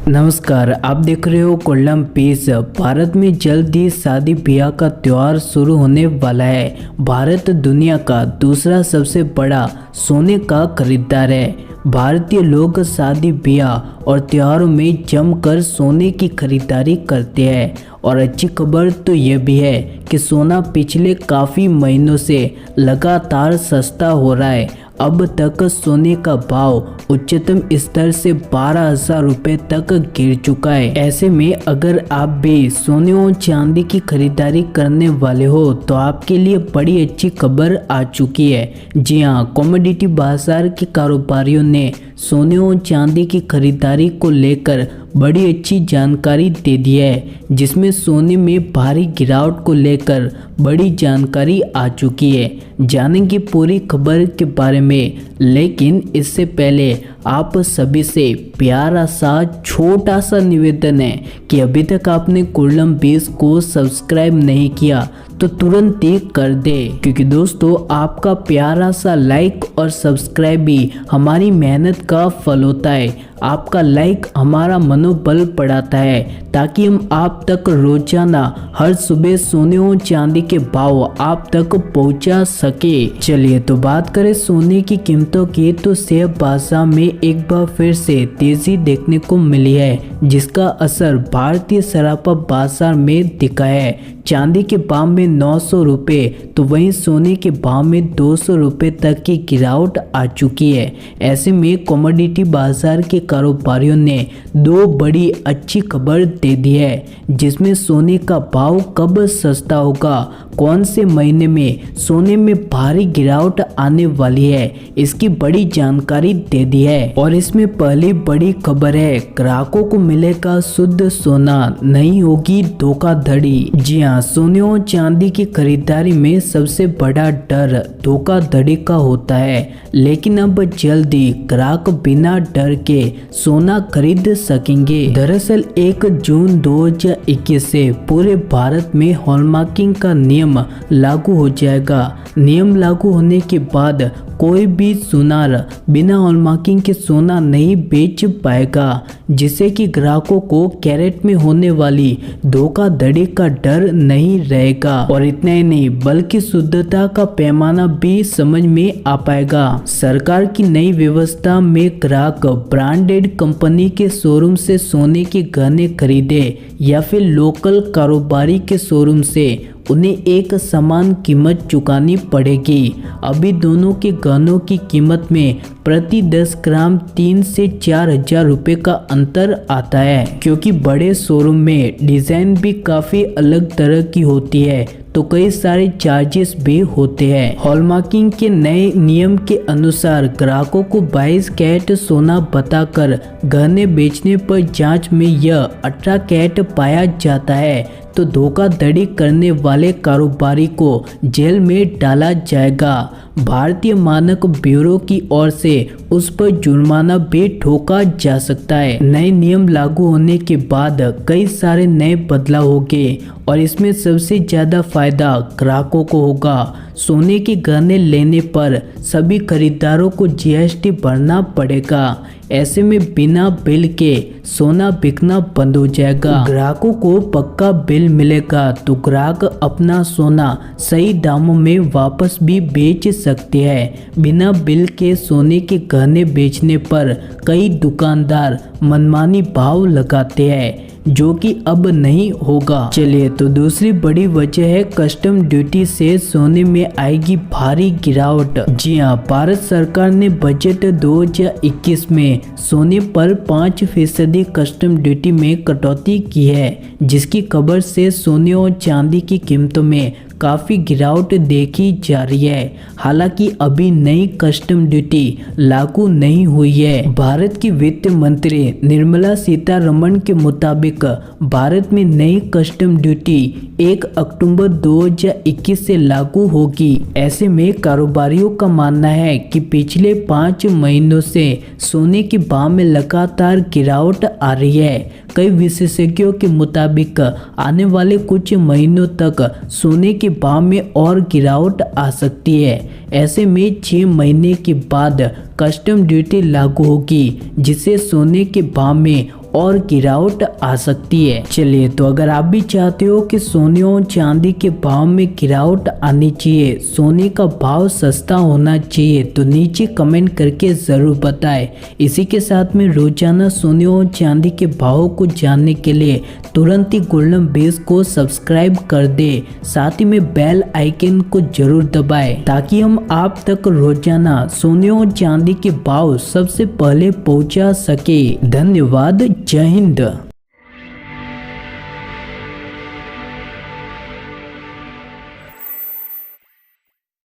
नमस्कार, आप देख रहे हो कोल्लम पीस। भारत में जल्द ही शादी ब्याह का त्योहार शुरू होने वाला है। भारत दुनिया का दूसरा सबसे बड़ा सोने का खरीदार है। भारतीय लोग शादी ब्याह और त्योहारों में जमकर सोने की खरीदारी करते हैं। और अच्छी खबर तो यह भी है कि सोना पिछले काफ़ी महीनों से लगातार सस्ता हो रहा है। अब तक सोने का भाव उच्चतम स्तर से 12,000 रुपये तक गिर चुका है। ऐसे में अगर आप भी सोने और चांदी की खरीदारी करने वाले हो तो आपके लिए बड़ी अच्छी खबर आ चुकी है। जी हाँ, कमोडिटी बाजार के कारोबारियों ने सोने और चांदी की खरीदारी को लेकर बड़ी अच्छी जानकारी दे दी है, जिसमें सोने में भारी गिरावट को लेकर बड़ी जानकारी आ चुकी है। जानेंगे पूरी खबर के बारे में, लेकिन इससे पहले आप सभी से प्यारा सा छोटा सा निवेदन है कि अभी तक आपने कोल्लम पीस को सब्सक्राइब नहीं किया तो तुरंत ही कर दे, क्योंकि दोस्तों आपका प्यारा सा लाइक और सब्सक्राइब भी हमारी मेहनत का फल होता है। आपका लाइक हमारा मनोबल बढ़ाता है ताकि हम आप तक रोजाना हर सुबह सोने और चांदी के भाव आप तक पहुंचा सके। चलिए तो बात करें सोने की कीमतों की, तो शेयर बाजार में एक बार फिर से तेजी देखने को मिली है, जिसका असर भारतीय सराफा बाजार में दिखा है। चांदी के भाव में 900 रुपये तो वहीं सोने के भाव में 200 रुपये तक की गिरावट आ चुकी है। ऐसे में कमोडिटी बाजार के कारोबारियों ने दो बड़ी अच्छी खबर दे दी है, जिसमें सोने का भाव कब सस्ता होगा, कौन से महीने में सोने में भारी गिरावट आने वाली है, इसकी बड़ी जानकारी दे दी है। और इसमें पहली बड़ी खबर है, ग्राहकों को मिलेगा शुद्ध सोना, नहीं होगी धोखाधड़ी। जी हाँ, सोने और चांदी की खरीदारी में सबसे बड़ा डर धोखाधड़ी का होता है, लेकिन अब जल्दी ग्राहक बिना डर के सोना खरीद सकेंगे। दरअसल 1 जून 2021 से पूरे भारत में हॉलमार्किंग का नियम लागू हो जाएगा। नियम लागू होने के बाद कोई भी सुनार बिना हॉलमार्किंग के सोना नहीं बेच पाएगा, जिससे कि ग्राहकों को कैरेट में होने वाली धोखाधड़ी का डर नहीं रहेगा। और इतना ही नहीं, बल्कि शुद्धता का पैमाना भी समझ में आ पाएगा। सरकार की नई व्यवस्था में ग्राहक ब्रांडेड कंपनी के शोरूम से सोने के गहने खरीदे या फिर लोकल कारोबारी के शोरूम से उन्हें एक समान कीमत चुकानी पड़ेगी। अभी दोनों के गहनों की कीमत में प्रति 10 ग्राम 3 से 4 हजार रुपये का अंतर आता है, क्योंकि बड़े शोरूम में डिज़ाइन भी काफ़ी अलग तरह की होती है, तो कई सारे चार्जेस भी होते हैं। हॉलमार्किंग के नए नियम के अनुसार ग्राहकों को 22 कैरेट सोना बताकर गहने बेचने पर जांच में यह 18 कैरेट पाया जाता है तो धोखाधड़ी करने वाले कारोबारी को जेल में डाला जाएगा। भारतीय मानक ब्यूरो की ओर से उस पर जुर्माना भी ठोका जा सकता है। नए नियम लागू होने के बाद कई सारे नए बदलाव होंगे और इसमें सबसे ज्यादा फायदा ग्राहकों को होगा। सोने के गहने लेने पर सभी खरीदारों को जीएसटी भरना पड़ेगा। ऐसे में बिना बिल के सोना बिकना बंद हो जाएगा। ग्राहकों को पक्का बिल मिलेगा तो ग्राहक अपना सोना सही दामों में वापस भी बेच सकते हैं। बिना बिल के सोने के गहने बेचने पर कई दुकानदार मनमानी भाव लगाते हैं, जो कि अब नहीं होगा। चलिए तो दूसरी बड़ी वजह है कस्टम ड्यूटी से सोने में आएगी भारी गिरावट। जी हाँ, भारत सरकार ने बजट 2021 में सोने पर 5% कस्टम ड्यूटी में कटौती की है, जिसकी खबर से सोने और चांदी की कीमतों में काफ़ी गिरावट देखी जा रही है। हालांकि अभी नई कस्टम ड्यूटी लागू नहीं हुई है। भारत की वित्त मंत्री निर्मला सीतारमण के मुताबिक भारत में नई कस्टम ड्यूटी 1 अक्टूबर 2021 से लागू होगी। ऐसे में कारोबारियों का मानना है कि पिछले 5 महीनों से सोने के भाव में लगातार गिरावट आ रही है। कई विशेषज्ञों के मुताबिक आने वाले कुछ महीनों तक सोने के भाव में और गिरावट आ सकती है। ऐसे में 6 महीने के बाद कस्टम ड्यूटी लागू होगी, जिससे सोने के भाव में और गिरावट आ सकती है। चलिए, तो अगर आप भी चाहते हो कि सोने और चांदी के भाव में गिरावट आनी चाहिए, सोने का भाव सस्ता होना चाहिए, तो नीचे कमेंट करके जरूर बताएं। इसी के साथ में रोजाना सोने और चांदी के भाव को जानने के लिए तुरंत ही गोल्डन बेस को सब्सक्राइब कर दे, साथ ही में बेल आइकन को जरूर दबाएं ताकि हम आप तक रोजाना सोने और चांदी के भाव सबसे पहले पहुंचा सके। धन्यवाद। जय हिंद।